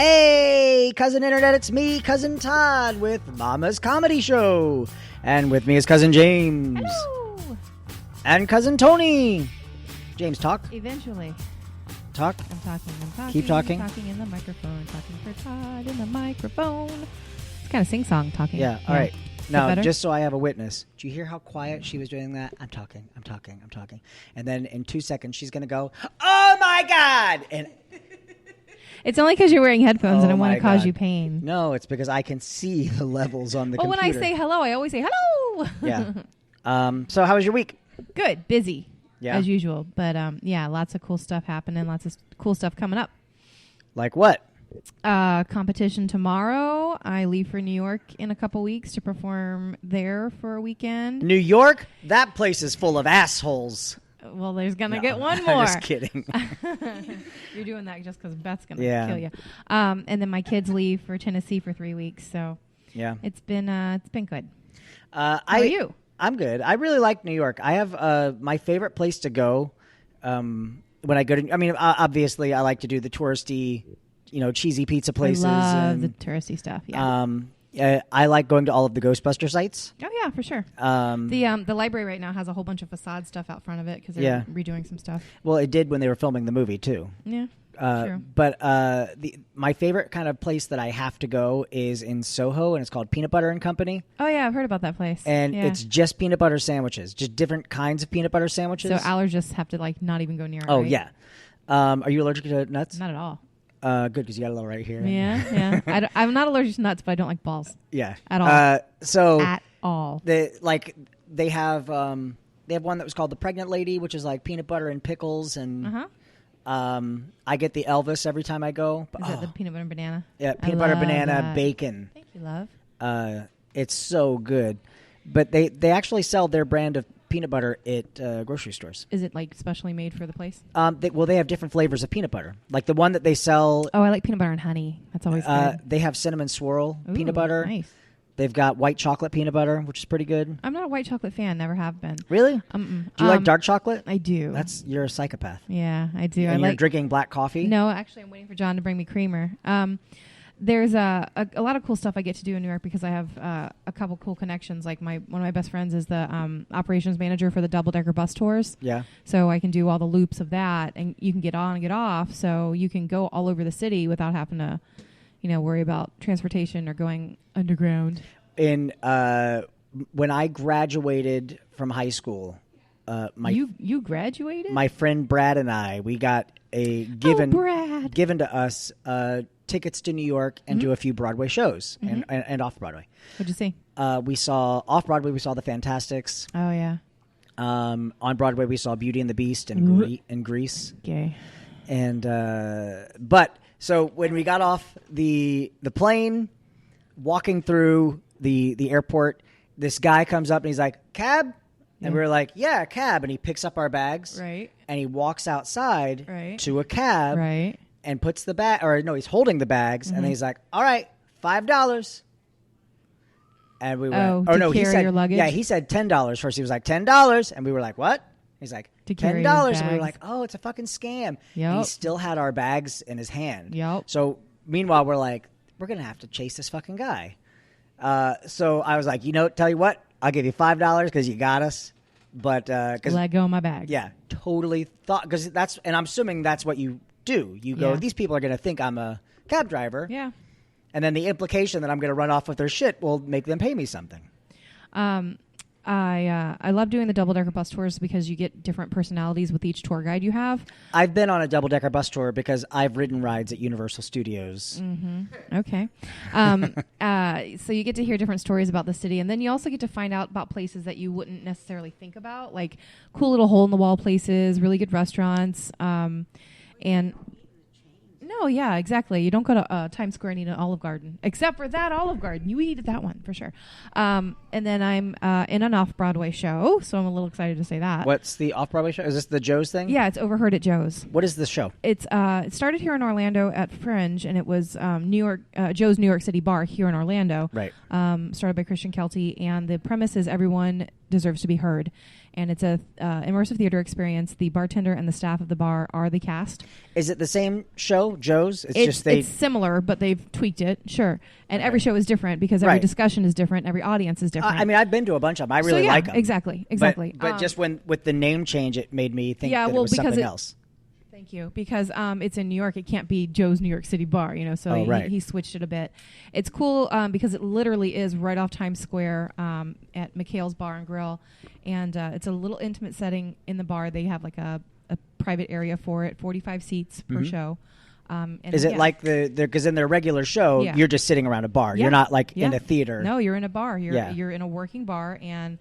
Hey, Cousin Internet, it's me, Cousin Todd, with Mama's Comedy Show. And with me is Cousin Jaimz. Hello. And Cousin Tony. Jaimz, talk. Eventually. Talk. I'm talking. Keep talking. Talking in the microphone. Talking for Todd in the microphone. It's kind of sing-song talking. Yeah, all right. Now, better? just so I have a witness, do you hear how quiet she was doing that? I'm talking. And then in 2 seconds, she's going to go, oh, my God! And it's only because you're wearing headphones and I want my to cause God. you pain. No, it's because I can see the levels on the computer. When I say hello, I always say hello. Yeah. So how was your week? Good. Busy. Yeah. As usual. But yeah, lots of cool stuff happening. Lots of cool stuff coming up. Like what? Competition tomorrow. I leave for New York in a couple weeks to perform there for a weekend. New York? That place is full of assholes. Well, there's going to get one more. I'm just kidding. You're doing that just because Beth's going to kill you. And then my kids leave for Tennessee for 3 weeks. So yeah, it's been good. How are you? I'm good. I really like New York. I have my favorite place to go when I go to. I mean, obviously, I like to do the touristy, cheesy pizza places. I love the touristy stuff. Yeah. I like going to all of the Ghostbuster sites. Oh yeah, for sure. The library right now has a whole bunch of facade stuff out front of it because they're redoing some stuff. Well, it did when they were filming the movie too. Yeah. True. But my favorite kind of place that I have to go is in Soho, and it's called Peanut Butter and Company. Oh yeah, I've heard about that place. And it's just peanut butter sandwiches, just different kinds of peanut butter sandwiches. So allergists have to not even go near it. Oh right? yeah. Are you allergic to nuts? Not at all. Good, because you got a little right here. Yeah. I'm not allergic to nuts, but I don't like balls. Yeah. At all. So at all. They have one that was called the Pregnant Lady, which is like peanut butter and pickles, and I get the Elvis every time I go. Is that the peanut butter and banana? Yeah, peanut butter, banana, bacon. Thank you, love. It's so good. But they actually sell their brand of peanut butter at grocery stores. Is it specially made for the place? They have different flavors of peanut butter. Like the one that they sell. Oh, I like peanut butter and honey. That's always good. They have cinnamon swirl peanut butter. Nice. They've got white chocolate peanut butter, which is pretty good. I'm not a white chocolate fan. Never have been. Really? Do you like dark chocolate? I do. You're a psychopath. Yeah, I do. And you're drinking black coffee? No, actually, I'm waiting for John to bring me creamer. There's a lot of cool stuff I get to do in New York because I have a couple cool connections. Like one of my best friends is the operations manager for the double-decker bus tours. Yeah. So I can do all the loops of that, and you can get on and get off. So you can go all over the city without having to, worry about transportation or going underground. When I graduated from high school, you graduated? My friend Brad and I, we got given to us tickets to New York and to a few Broadway shows and off Broadway. What'd you see? We saw off Broadway. We saw the Fantastics. Oh yeah. On Broadway, we saw Beauty and the Beast and Grease. Gay. And but so when we got off the plane, walking through the airport, this guy comes up and he's like, "Cab?" And we were like, "Yeah, cab." And he picks up our bags. Right. And he walks outside to a cab. Right. And puts the bag, or no, he's holding the bags, and then he's like, "All right, $5." And we went, he said, your luggage? Yeah, he said $10 first. He was like, $10, and we were like, "What?" He's like, $10, and we were like, "Oh, it's a fucking scam." Yep. And he still had our bags in his hand. Yep. So meanwhile, we're like, we're gonna have to chase this fucking guy. So I was like, tell you what, I'll give you $5 because you got us, but let go of my bag. Yeah, totally thought because and I'm assuming that's what you do. You go, these people are going to think I'm a cab driver. Yeah. And then the implication that I'm going to run off with their shit will make them pay me something. I love doing the double-decker bus tours because you get different personalities with each tour guide you have. I've been on a double-decker bus tour because I've ridden rides at Universal Studios. Mm-hmm. Okay. So you get to hear different stories about the city, and then you also get to find out about places that you wouldn't necessarily think about, like cool little hole-in-the-wall places, really good restaurants, and... No, yeah, exactly. You don't go to Times Square and eat an Olive Garden, except for that Olive Garden. You eat at that one for sure. And then I'm in an off-Broadway show, so I'm a little excited to say that. What's the off-Broadway show? Is this the Joe's thing? Yeah, it's Overheard at Joe's. What is the show? It's it started here in Orlando at Fringe, and it was Joe's New York City Bar here in Orlando. Right. Started by Christian Kelty, and the premise is everyone deserves to be heard. and it's a immersive theater experience. The bartender and the staff of the bar are the cast. Is it the same show, Joe's? It's similar, but they've tweaked it, sure. And every show is different because every discussion is different, every audience is different. I mean, I've been to a bunch of them. I really like them. Exactly. But just with the name change, it made me think that it was something else. Thank you. Because it's in New York. It can't be Joe's New York City bar, so he switched it a bit. It's cool because it literally is right off Times Square at McHale's Bar and Grill. And it's a little intimate setting in the bar. They have like a private area for it, 45 seats per show. Is it like because in their regular show, you're just sitting around a bar. You're not like in a theater. No, you're in a bar. You're in a working bar. And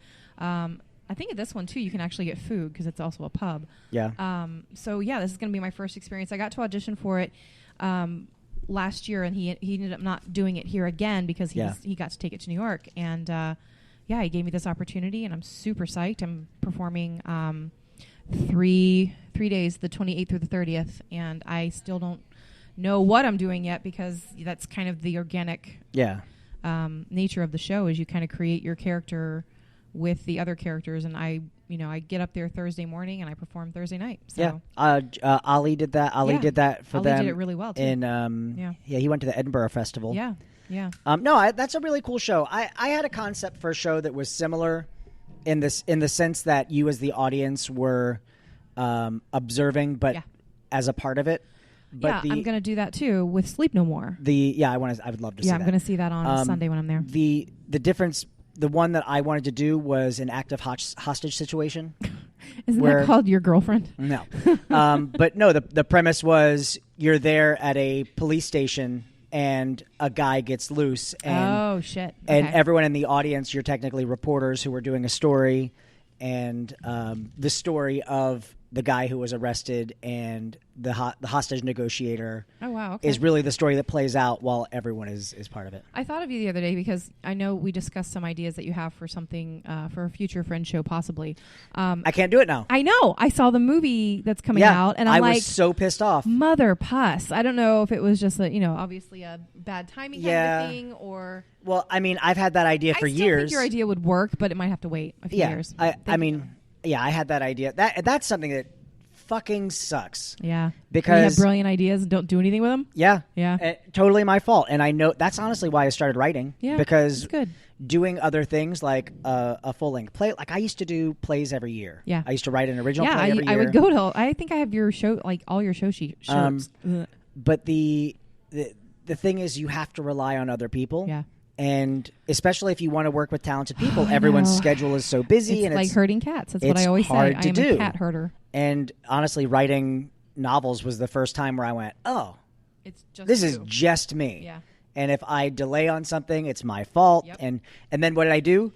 I think at this one, too, you can actually get food because it's also a pub. Yeah. So, this is going to be my first experience. I got to audition for it last year, and he ended up not doing it here again because he got to take it to New York. And, he gave me this opportunity, and I'm super psyched. I'm performing 3 days, the 28th through the 30th, and I still don't know what I'm doing yet because that's kind of the organic nature of the show is you kind of create your character with the other characters, and I get up there Thursday morning and I perform Thursday night. So. Yeah, Ali did that. Ali did that for them. Ali did it really well too. And he went to the Edinburgh Festival. Yeah. That's a really cool show. I had a concept for a show that was similar in the sense that you as the audience were observing, but as a part of it. But I'm going to do that too with Sleep No More. I would love to see that. Yeah, I'm going to see that on Sunday when I'm there. The difference. The one that I wanted to do was an active hostage situation. Isn't that called Your Girlfriend? No. But no, the premise was you're there at a police station and a guy gets loose. And, oh, shit. And everyone in the audience, you're technically reporters who are doing a story. And the story of the guy who was arrested and the hostage negotiator is really the story that plays out while everyone is part of it. I thought of you the other day because I know we discussed some ideas that you have for something for a future Friend show possibly. I can't do it now. I know. I saw the movie that's coming out and I was so pissed off. Mother puss. I don't know if it was just obviously a bad timing kind of thing or... Well, I mean, I've had that idea for years. I still think your idea would work, but it might have to wait a few years. I had that idea. That's something that fucking sucks. Yeah. Because you have brilliant ideas and don't do anything with them? Yeah. Yeah. Totally my fault. And I know that's honestly why I started writing. Yeah. Because good. Doing other things like a full-length play, like I used to do plays every year. Yeah. I used to write an original play every year. I would go to, I think I have your show, like all your show shirts. But the thing is you have to rely on other people. Yeah. And especially if you want to work with talented people, everyone's schedule is so busy. It's like herding cats. That's what I always say. I am a cat herder. And honestly, writing novels was the first time where I went, this is just me. Yeah. And if I delay on something, it's my fault. Yep. And then what did I do?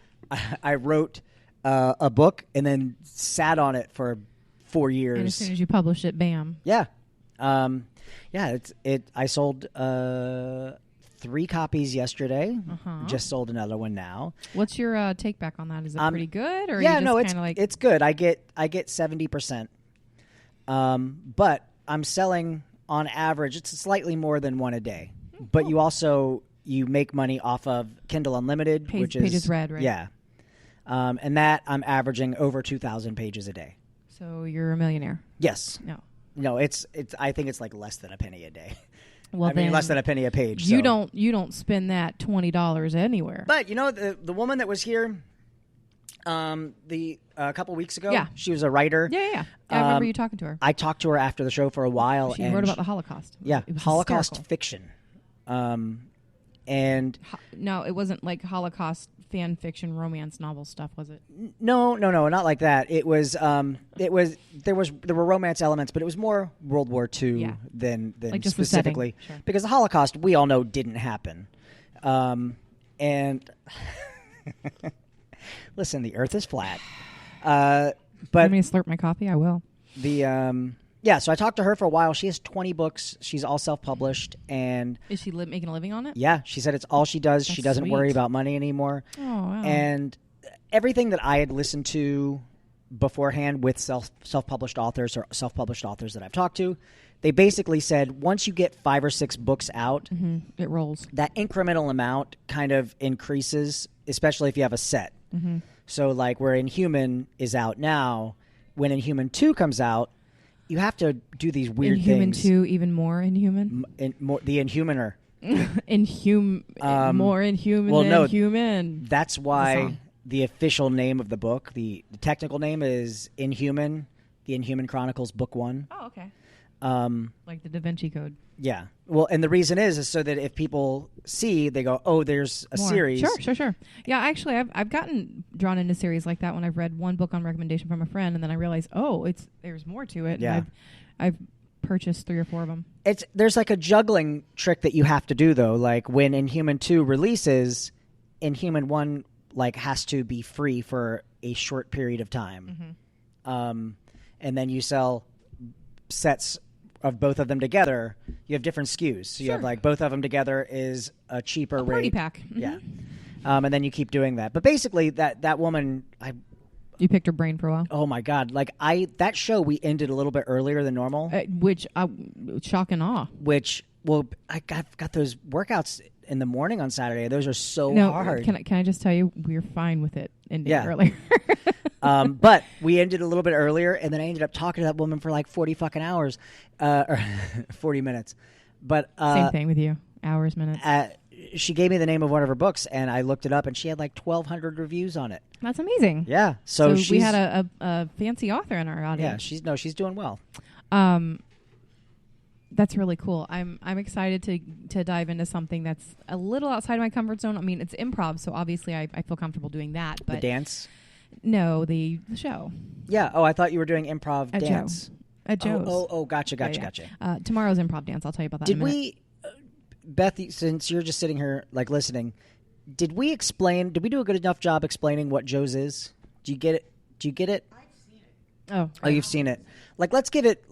I wrote a book and then sat on it for 4 years. And as soon as you publish it, bam. Yeah. I sold 3 copies yesterday. Just sold another one now. What's your take back on that? Is it pretty good, or it's good. I get 70%. But I'm selling on average. It's slightly more than one a day. But you make money off of Kindle Unlimited, which is pages read, right? Yeah. And that I'm averaging over 2,000 pages a day. So you're a millionaire. Yes. No. It's. I think it's like less than a penny a day. Well, less than a penny a page. You don't spend that $20 anywhere. But the woman that was here, a couple weeks ago. Yeah. She was a writer. Yeah. I remember you talking to her. I talked to her after the show for a while. She wrote about the Holocaust. Yeah, it was Holocaust hysterical. fiction. No, it wasn't like Holocaust fan fiction romance novel stuff, was it? No, not like that. It was there were romance elements, but it was more World War II than like just specifically the setting. Sure. Because the Holocaust we all know didn't happen. And listen, the Earth is flat. But want me to slurp my coffee? I will. So I talked to her for a while. She has 20 books. She's all self-published. And is she making a living on it? Yeah. She said it's all she does. That's she doesn't sweet. worry about money anymore. Oh, wow. And everything that I had listened to beforehand with self-published authors or self-published authors that I've talked to, they basically said once you get 5 or 6 books out, it rolls. That incremental amount kind of increases, especially if you have a set. So like where Inhuman is out now, when Inhuman 2 comes out, you have to do these weird Inhuman things. 2 even more Inhuman? The Inhumaner. More inhuman well, than no, human. That's why the official name of the book, the technical name is Inhuman, The Inhuman Chronicles, Book 1. Oh, okay. Like the Da Vinci Code. Yeah. Well, and the reason is so that if people see, they go, oh, there's a series. Sure. Yeah, actually, I've gotten drawn into series like that when I've read one book on recommendation from a friend, and then I realize, there's more to it. Yeah. And I've purchased 3 or 4 of them. There's like a juggling trick that you have to do, though. Like when Inhuman 2 releases, Inhuman 1 like has to be free for a short period of time. Mm-hmm. And then you sell sets of both of them together. You have different SKUs. So you have like both of them together is a cheaper rate. Party pack. Mm-hmm. Yeah. And then you keep doing that. But basically that woman, you picked her brain for a while. Oh my God! Like that show we ended a little bit earlier than normal, which shock and awe. I got those workouts in the morning on Saturday. Those are so hard. Can I just tell you we're fine with it ending earlier. But we ended a little bit earlier, and then I ended up talking to that woman for like 40 fucking hours, or 40 minutes. But same thing with you, hours, minutes. She gave me the name of one of her books, and I looked it up, and she had like 1,200 reviews on it. That's amazing. Yeah. So we had a fancy author in our audience. Yeah. She's doing well. That's really cool. I'm excited to dive into something that's a little outside of my comfort zone. I mean, it's improv, so obviously I feel comfortable doing that. But the dance? No, the show. Yeah. Oh, I thought you were doing improv dance. At Joe's. Oh, gotcha. Tomorrow's improv dance. I'll tell you about that in a minute. Beth, since you're just sitting here like listening, did we do a good enough job explaining what Joe's is? Do you get it? I've seen it. Oh, you've seen it. Like, let's give it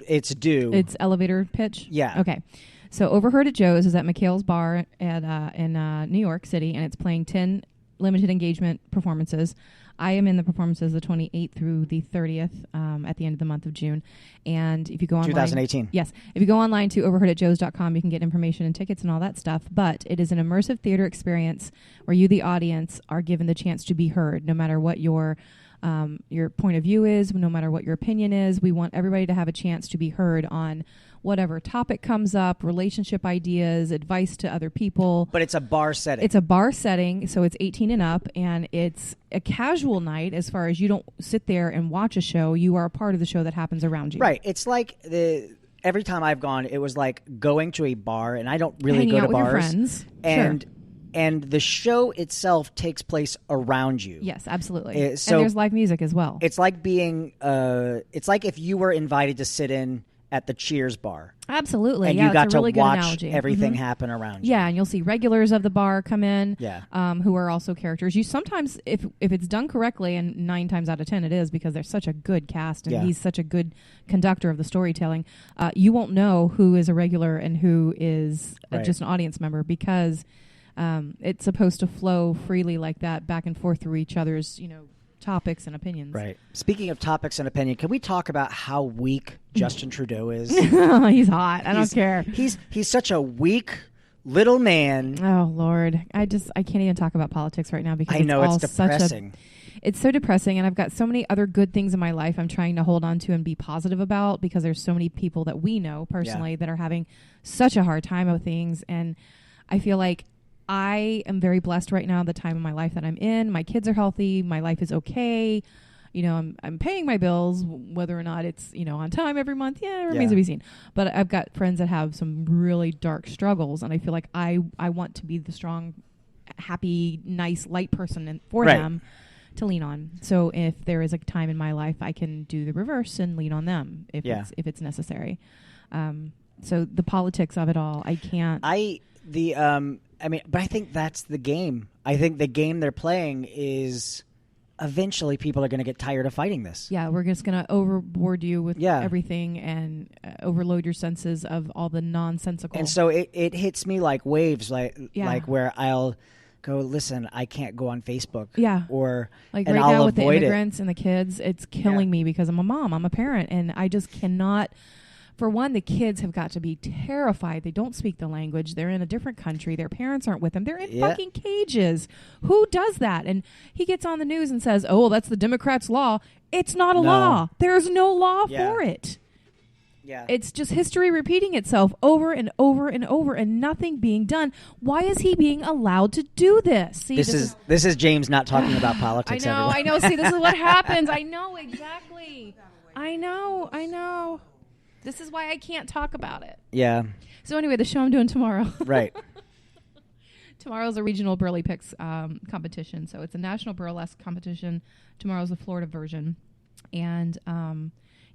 its due. Its elevator pitch? Yeah. Okay. So Overheard at Joe's is at McHale's Bar in New York City, and it's playing 10 limited engagement performances. I am in the performances the 28th through the 30th at the end of the month of June. And if you go online... 2018. Yes. If you go online to overheardatjoes.com, you can get information and tickets and all that stuff. But it is an immersive theater experience where you, the audience, are given the chance to be heard, no matter what your point of view is, no matter what your opinion is. We want everybody to have a chance to be heard on whatever topic comes up, relationship ideas, advice to other people. But it's a bar setting. It's a bar setting, so it's 18 and up, and it's a casual night as far as you don't sit there and watch a show. You are a part of the show that happens around you. Right. It's like every time I've gone, it was like going to a bar, and I don't really hanging go out to with bars. Your friends. And sure. And the show itself takes place around you. Yes, absolutely. So and there's live music as well. It's like being, it's like if you were invited to sit in at the Cheers bar. Absolutely. And yeah, you got it's a really to watch good analogy. everything happen around you. Yeah, and you'll see regulars of the bar come in, yeah. Who are also characters. You sometimes, if it's done correctly, and 9 times out of 10 it is, because they're such a good cast and he's such a good conductor of the storytelling, you won't know who is a regular and who is just an audience member, because it's supposed to flow freely like that, back and forth through each other's, topics and opinions. Right. Speaking of topics and opinion, can we talk about how weak Justin Trudeau is? He's hot. I don't care. He's such a weak little man. Oh Lord, I can't even talk about politics right now because I know it's depressing. It's so depressing, and I've got so many other good things in my life I'm trying to hold on to and be positive about, because there's so many people that we know personally that are having such a hard time with things, and I feel like I am very blessed right now, the time of my life that I'm in. My kids are healthy. My life is okay. I'm paying my bills, whether or not it's, on time every month. Yeah, it remains to be seen. But I've got friends that have some really dark struggles, and I feel like I want to be the strong, happy, nice, light person for them to lean on. So if there is a time in my life, I can do the reverse and lean on them if it's necessary. So the politics of it all, I can't. But I think that's the game. I think the game they're playing is eventually people are going to get tired of fighting this. Yeah, we're just going to overboard you with everything and overload your senses of all the nonsensical. And so it hits me like waves, like where I'll go, listen, I can't go on Facebook. Yeah. Or like and right I'll now with the avoid immigrants and the kids, it's killing me because I'm a mom, I'm a parent, and I just cannot For one, the kids have got to be terrified. They don't speak the language. They're in a different country. Their parents aren't with them. They're in fucking cages. Who does that? And he gets on the news and says, oh, that's the Democrats' law. It's not a law. There's no law for it. Yeah. It's just history repeating itself over and over and over and nothing being done. Why is he being allowed to do this? See, this is Jaimz not talking about politics. I know. See, this is what happens. I know exactly. I know. This is why I can't talk about it. Yeah. So anyway, the show I'm doing tomorrow. Right. Tomorrow's a regional Burley Picks competition. So it's a national burlesque competition. Tomorrow's the Florida version. And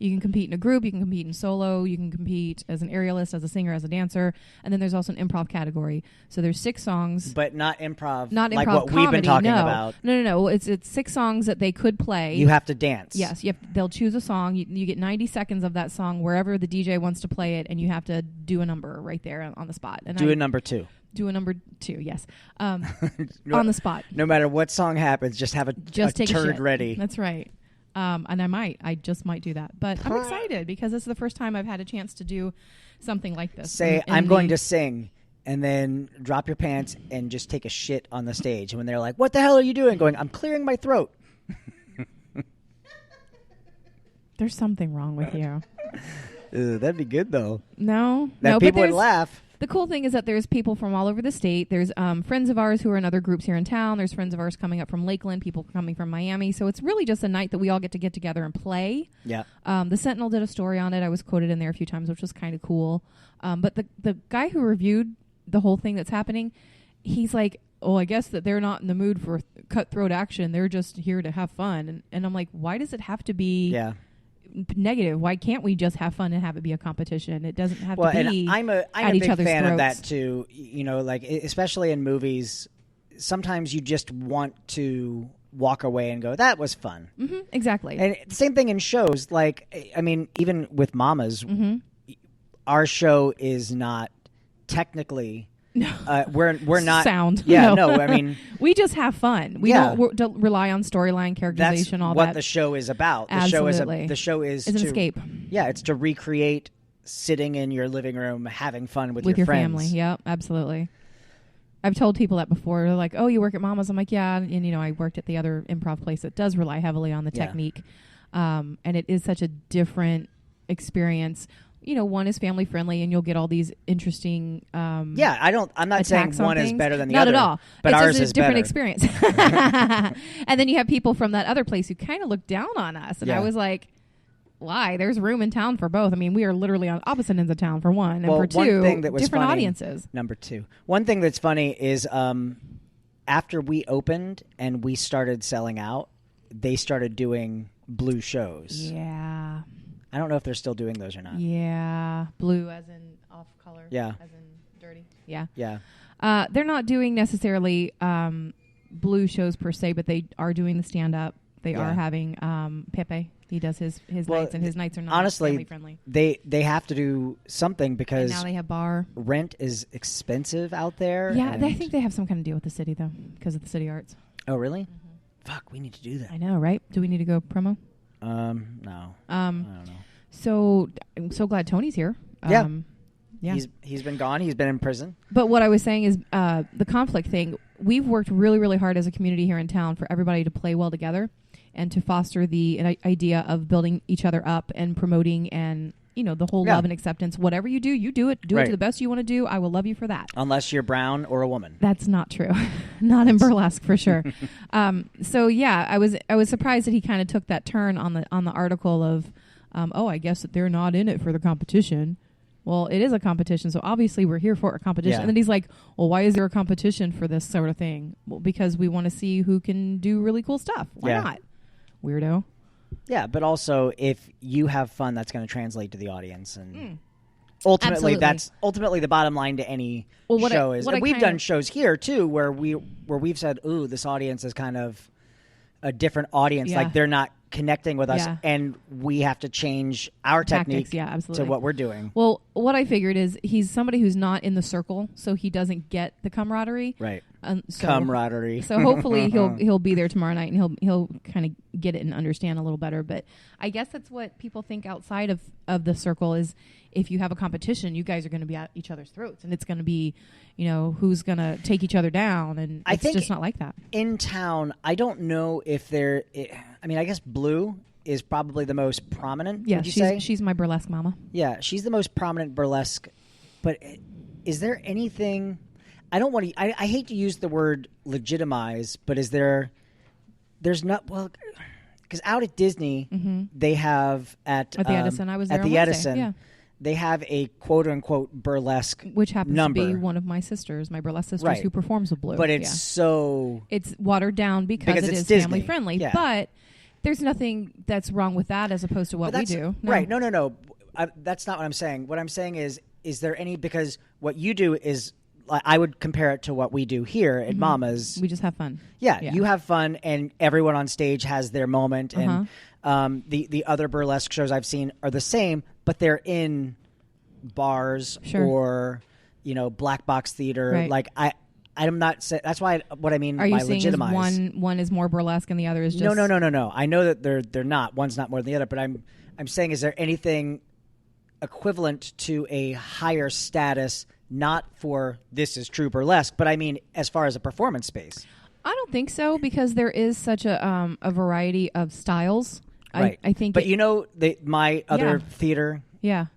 you can compete in a group, you can compete in solo, you can compete as an aerialist, as a singer, as a dancer, and then there's also an improv category. So there's 6 songs. But not improv like what comedy, we've been talking about. No. It's 6 songs that they could play. You have to dance. Yes. They'll choose a song. You get 90 seconds of that song wherever the DJ wants to play it, and you have to do a number right there on the spot. And do a number 2. Do a number 2, yes. On the spot. No matter what song happens, just have a turd ready. That's right. And I just might do that. But I'm excited because this is the first time I've had a chance to do something like this. Say, I'm going to sing, and then drop your pants and just take a shit on the stage. And when they're like, what the hell are you doing? Going, I'm clearing my throat. There's something wrong with you. That'd be good, though. No. People would laugh. The cool thing is that there's people from all over the state. There's friends of ours who are in other groups here in town. There's friends of ours coming up from Lakeland, people coming from Miami. So it's really just a night that we all get together and play. Yeah. The Sentinel did a story on it. I was quoted in there a few times, which was kind of cool. But the guy who reviewed the whole thing that's happening, he's like, oh, I guess that they're not in the mood for cutthroat action. They're just here to have fun. And I'm like, why does it have to be... Yeah. Negative? Why can't we just have fun and have it be a competition? It doesn't have to be. And I'm a big fan of that too. You know, like especially in movies, sometimes you just want to walk away and go, "That was fun." Mm-hmm, exactly. And the same thing in shows. Like, I mean, even with Mamas, our show is not technically. No. We're not sound. Yeah, no. I mean, we just have fun. We don't rely on storyline, characterization, all that. That's what the show is about. Absolutely. The show is an escape. Yeah, it's to recreate sitting in your living room having fun with your friends. Family. Yep, absolutely. I've told people that before. They're like, "Oh, you work at Mama's?" I'm like, "Yeah." And I worked at the other improv place that does rely heavily on the technique, and it is such a different experience. One is family friendly, and you'll get all these interesting. I'm not saying one is better than the other. Not at all. But it's ours just is a different better. Experience. And then you have people from that other place who kind of look down on us, and I was like, "Why? There's room in town for both. I mean, we are literally on opposite ends of town for one, and for two, one thing that was different funny, audiences." Number 2, one thing that's funny is after we opened and we started selling out, they started doing blue shows. Yeah. I don't know if they're still doing those or not. Yeah. Blue as in off color. Yeah. As in dirty. Yeah. Yeah. They're not doing necessarily blue shows per se, but they are doing the stand-up. They are having Pepe. He does his nights, and his nights are not family friendly. They have to do something because and now they have bar. Rent is expensive out there. Yeah, I think they have some kind of deal with the city, though, because of the city arts. Oh, really? Mm-hmm. Fuck, we need to do that. I know, right? Do we need to go promo? No. I don't know. So I'm so glad Tony's here. Yeah. Yeah. He's been gone. He's been in prison. But what I was saying is the conflict thing. We've worked really, really hard as a community here in town for everybody to play well together and to foster the idea of building each other up and promoting and, the whole love and acceptance. Whatever you do it. Do it to the best you want to do. I will love you for that. Unless you're brown or a woman. That's not true. Not in burlesque for sure. So yeah, I was surprised that he kind of took that turn on the article of, I guess that they're not in it for the competition. Well, it is a competition, so obviously we're here for a competition. Yeah. And then he's like, well, why is there a competition for this sort of thing? Well, because we want to see who can do really cool stuff. Why not? Weirdo. Yeah, but also if you have fun, that's going to translate to the audience. And ultimately, that's ultimately the bottom line to any show. We've done shows here, too, where we've said, ooh, this audience is kind of a different audience. Yeah. Like they're not connecting with us, and we have to change our technique to what we're doing. Well, what I figured is he's somebody who's not in the circle, so he doesn't get the camaraderie. Right. So, camaraderie. So hopefully he'll be there tomorrow night, and he'll kind of get it and understand a little better. But I guess that's what people think outside of the circle is, if you have a competition, you guys are going to be at each other's throats, and it's going to be, who's going to take each other down, and it's just not like that. In town, I don't know if they're... I guess Blue is probably the most prominent. Yeah, would you say? She's my burlesque mama. Yeah, she's the most prominent burlesque. But is there anything... I don't want to... I hate to use the word legitimize, but is there... There's not... Well, because out at Disney, they have at the Edison. I was there at on the Wednesday. Edison. Yeah. They have a quote-unquote burlesque which happens number. to be one of my sisters, my burlesque sisters, Right. who performs with Blue. But it's so... It's watered down because it it's is Disney. family friendly. Yeah. But there's nothing that's wrong with that as opposed to what we do. No. Right. No. That's not what I'm saying. What I'm saying is there any... Because what you do is... I would compare it to what we do here at Mama's. We just have fun. Yeah, you have fun, and everyone on stage has their moment. And the other burlesque shows I've seen are the same, but they're in bars or black box theater. Right. Like I'm not saying that's why what I mean. Are you by saying legitimize. is one is more burlesque and the other is just No. I know that they're not. One's not more than the other, but I'm saying, is there anything equivalent to a higher status? Not for this is true burlesque, but I mean as far as a performance space. I don't think so, because there is such a variety of styles. Right. I think. But my other theater, that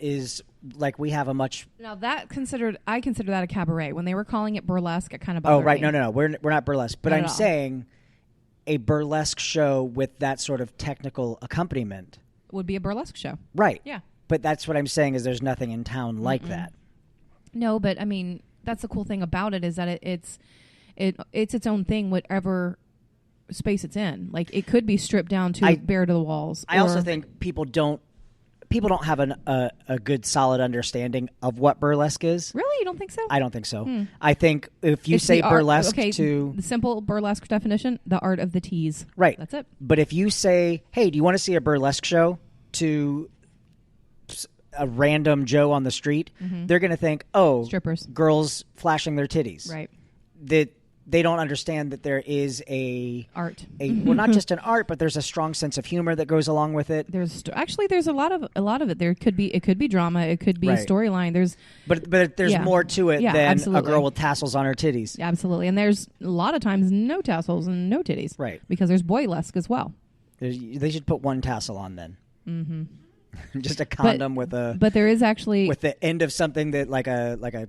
is like we have a much. Now I consider that a cabaret. When they were calling it burlesque, it kind of bothered me. No. We're not burlesque, but Not I'm at all. saying a burlesque show with that sort of technical accompaniment Would be a burlesque show. Right. Yeah. But that's what I'm saying is there's nothing in town like that. No, but I mean that's the cool thing about it is that it's its own thing, whatever space it's in. Like it could be stripped down to bare to the walls. I also think people don't have a good solid understanding of what burlesque is. Really, you don't think so? I don't think so. I think if you It's say the art- burlesque the simple burlesque definition, the art of the tease. Right. That's it. But if you say, hey, do you want to see a burlesque show, to a random Joe on the street, they're going to think, oh, strippers, girls flashing their titties. Right. That they don't understand that there is art. Well, not just an art, but there's a strong sense of humor that goes along with it. There's a lot of it. It could be drama. It could be storyline. But there's more to it than absolutely. a girl with tassels on her titties. Absolutely. And there's a lot of times no tassels and no titties. Right. Because there's boylesque as well. They should put one tassel on then. Just a condom with a. But there is actually with the end of something that like a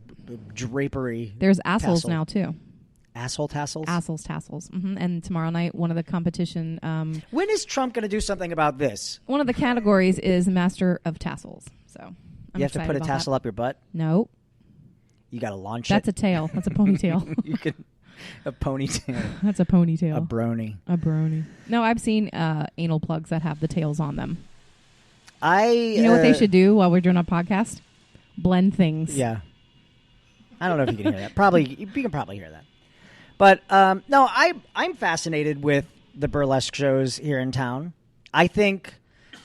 drapery. There's assholes tassel. now too. Asshole tassels. Tassels. And tomorrow night, one of the competition. When is Trump going to do something about this? One of the categories is Master of Tassels. So you have to put a tassel up your butt. No. You got to launch That's a tail. That's a ponytail. You can a ponytail. That's a ponytail. A brony. No, I've seen anal plugs that have the tails on them. You know what they should do while we're doing a podcast? Blend things. Yeah. I don't know if you can hear that. Probably you can probably hear that. But no, I'm fascinated with the burlesque shows here in town. I think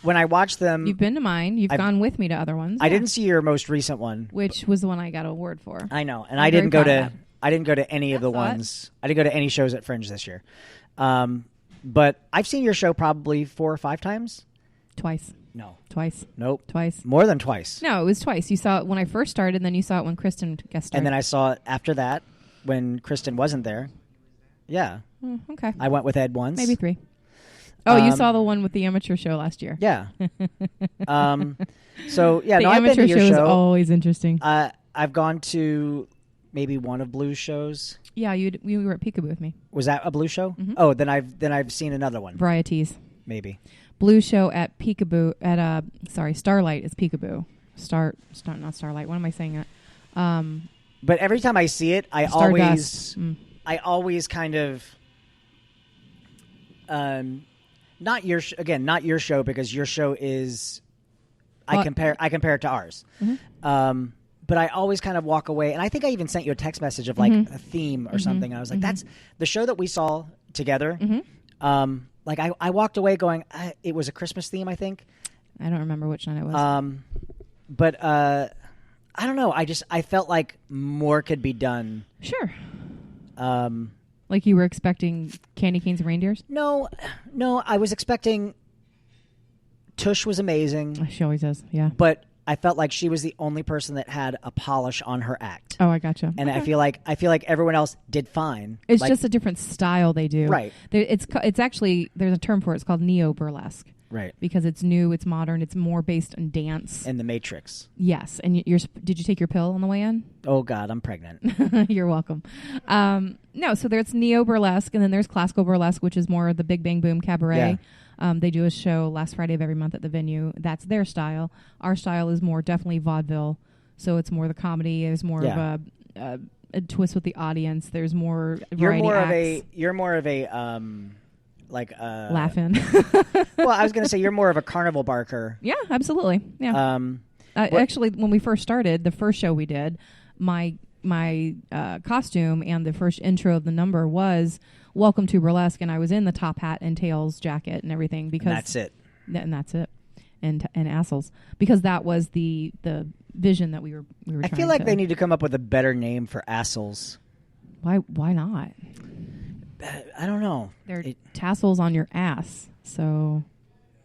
when I watch them, you've been to mine. You've gone with me to other ones. I didn't see your most recent one, which was the one I got an award for. I know, and I didn't go to any of the ones. I didn't go to any shows at Fringe this year. But I've seen your show probably 4 or 5 times. Twice. No. Twice. Nope. Twice. More than twice. No, it was twice. You saw it when I first started, and then you saw it when Kristen guest started. And then I saw it after that when Kristen wasn't there. Yeah. Okay. I went with Ed once. Maybe 3. Oh, you saw the one with the amateur show last year. Yeah. So, yeah, the no, I've been to your show. show. Is always interesting. I've gone to maybe one of Blue's shows. Yeah, you were at Peekaboo with me. Was that a Blue show? Mm-hmm. Oh, then I've seen another one. Varieties. Maybe. Blue show at Peekaboo at Starlight is Peekaboo. Not Starlight. What am I saying? But every time I see it, I always kind of not your show, because your show is I compare it to ours. Mm-hmm. But I always kind of walk away, and I think I even sent you a text message of like a theme or something. And I was like, that's the show that we saw together. Like I walked away going, it was a Christmas theme, I think. I don't remember which one it was. But I don't know. I felt like more could be done. Sure. Like you were expecting candy canes and reindeers? No. I was expecting. Tush was amazing. She always is. Yeah. But I felt like she was the only person that had a polish on her act. Oh, I gotcha. And I feel like everyone else did fine. It's just a different style they do. Right. It's actually, there's a term for it. It's called neo-burlesque. Right. Because it's new, it's modern, it's more based on dance. And the Matrix. Yes. And did you take your pill on the way in? Oh, God, I'm pregnant. You're welcome. No, so there's neo-burlesque, and then there's classical burlesque, which is more the Big Bang Boom cabaret. Yeah. They do a show last Friday of every month at the venue. That's their style. Our style is more definitely vaudeville. So it's more the comedy. There's more of a twist with the audience. There's more variety acts. You're more of a laughing. Well, I was going to say you're more of a carnival barker. Yeah, absolutely. Yeah. Actually, when we first started, the first show we did, my costume and the first intro of the number was "Welcome to Burlesque," and I was in the top hat and tails jacket and everything because that's it. And that's it. And Tassels, because that was the vision that we were. I feel like they need to come up with a better name for assholes. Why not? I don't know. They're tassels on your ass. So,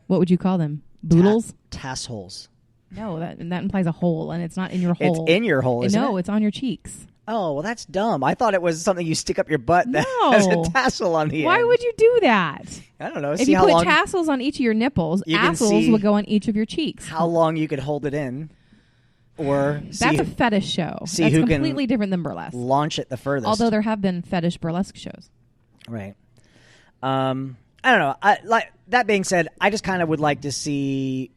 what would you call them? Boodles? Tassholes. No, that implies a hole, and it's not in your hole. It's in your hole, isn't it? No, it's on your cheeks. Oh, well, that's dumb. I thought it was something you stick up your butt that has a tassel on the end. Why would you do that? I don't know. If you put tassels on each of your nipples, assholes would go on each of your cheeks. How long you could hold it in. Or that's a fetish show. That's completely different than burlesque. Launch it the furthest. Although there have been fetish burlesque shows. Right. I don't know. That being said, I just kind of would like to see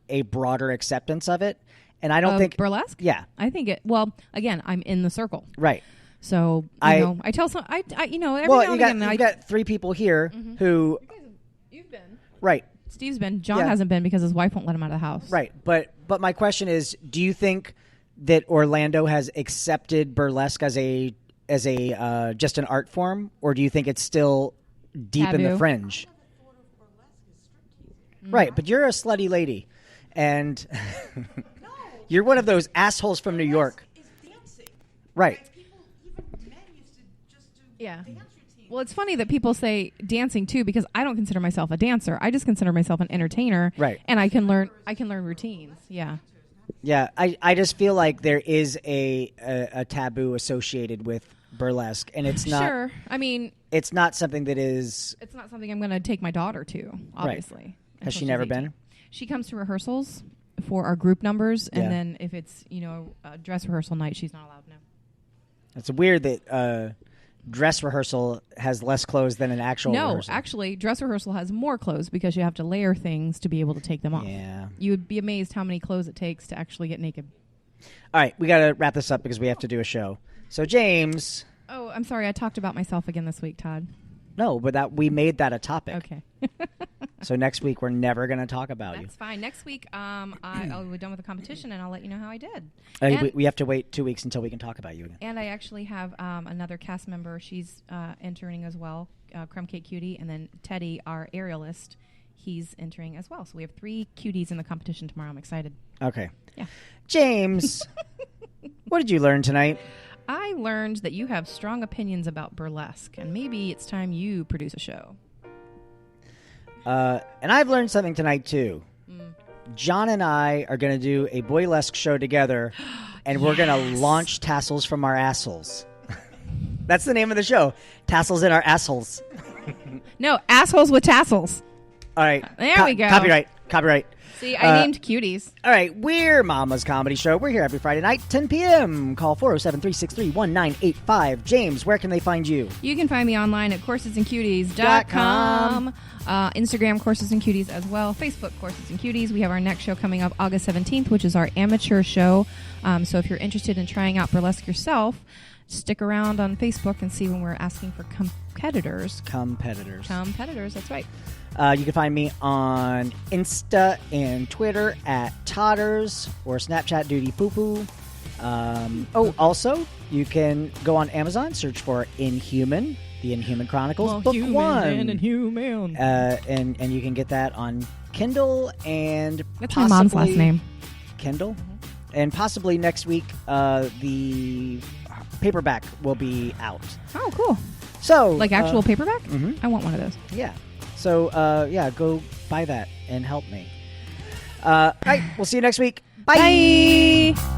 a broader acceptance of it. And I don't think burlesque. Yeah, I think it. Well, again, I'm in the circle, right? So I tell some. Every now and again, you got three people here who you've been right. Steve's been. John hasn't been because his wife won't let him out of the house. Right, but my question is, do you think that Orlando has accepted burlesque as a just an art form, or do you think it's still deep in the fringe? Right, but you're a slutty lady, and you're one of those assholes from New York. Right. Yeah. Well, it's funny that people say dancing too, because I don't consider myself a dancer. I just consider myself an entertainer. Right. And I can learn routines. Yeah. Yeah. I just feel like there is a taboo associated with burlesque, and it's not. Sure. I mean, it's not something that is. It's not something I'm going to take my daughter to. Obviously. Right. Has she never been? She comes to rehearsals for our group numbers, and then if it's a dress rehearsal night, she's not allowed. No. It's weird that dress rehearsal has less clothes than an actual rehearsal. No, actually, dress rehearsal has more clothes because you have to layer things to be able to take them off. Yeah. You would be amazed how many clothes it takes to actually get naked. All right, we got to wrap this up because we have to do a show. So, Jaimz. Oh, I'm sorry. I talked about myself again this week, Todd. No, but we made that a topic. Okay. So next week we're never going to talk about you. That's fine. Next week I'll be done with the competition and I'll let you know how I did. We have to wait 2 weeks until we can talk about you again. And I actually have another cast member. She's entering as well, Crumb Cake Cutie, and then Teddy, our aerialist, he's entering as well. So we have 3 cuties in the competition tomorrow. I'm excited. Okay. Yeah. Jaimz, what did you learn tonight? I learned that you have strong opinions about burlesque, and maybe it's time you produce a show. And I've learned something tonight, too. John and I are going to do a boylesque show together, and we're going to launch tassels from our assholes. That's the name of the show. Tassels in our assholes. No, assholes with tassels. All right. There we go. Copyright. See, I named cuties. All right, we're Mama's Comedy Show. We're here every Friday night, 10 p.m. Call 407-363-1985. Jaimz, where can they find you? You can find me online at coursesandcuties.com. Instagram, Courses and Cuties as well. Facebook, Courses and Cuties. We have our next show coming up August 17th, which is our amateur show. So if you're interested in trying out burlesque yourself, stick around on Facebook and see when we're asking for competitors. Competitors, that's right. You can find me on Insta and Twitter at Todders or Snapchat Duty Poo Poo. Also, you can go on Amazon, search for Inhuman, The Inhuman Chronicles, Book 1. Inhuman. And you can get that on Kindle and that's my mom's last name. Kindle. And possibly next week, the paperback will be out. Oh, cool. So, like actual paperback? Mm-hmm. I want one of those. Yeah. So, go buy that and help me. All right, we'll see you next week. Bye. Bye.